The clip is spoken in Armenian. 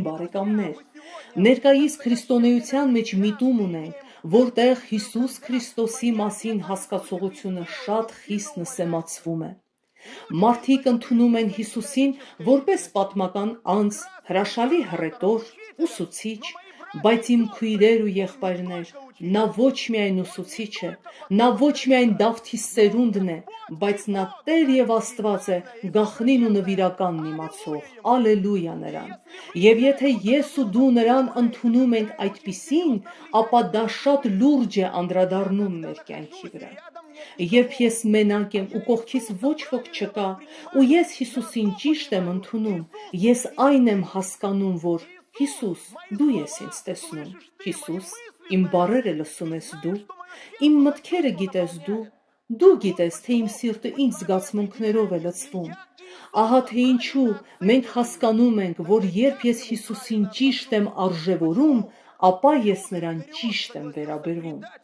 բարեկամներ, ներկայիս քրիստոնեության մեջ միտում ունենք, որտեղ Հիսուս Քրիստոսի մասին հասկացողությունը շատ խիստ նսեմացվում է։ Մարդիկ ընդունում են Հիսուսին որպես պատմական անձ, հրաշալի հռետոր, ուսուցիչ, բայց իմ քույրեր ու եղբայրներ, նա ոչ միայն ուսուցիչ է, նա ոչ միայն Դավթի սերունդն է, բայց նա Տեր և Աստված է, գաղտնին ու նվիրականն իմացող, ալելույա նրան։ Եվ եթե ես ու դու նրան ընդունում ենք այդպիսին, ապա դա շատ լուրջ է անդրադառնում մեր կյանքի վրա։ Երբ ես մենակ եմ ու կողքիս ոչ ոք չկա, ու ես Հիսուսին ճիշտ եմ ընդունում, ես այն եմ հասկանում, որ Հիսուս, դու ես ինձ տեսնում, Հիսուս, իմ բառերը լսում ես դու, իմ մտքերը գիտես դու գիտես, թե իմ սիրտը ինչ զգացմունքներով է լցվում։ Ահա թե ինչու մենք հասկանում ենք, որ երբ ես Հիսուսին ճիշտ եմ արժևորում, ապա ես նրան ճիշտ եմ վերաբերվում։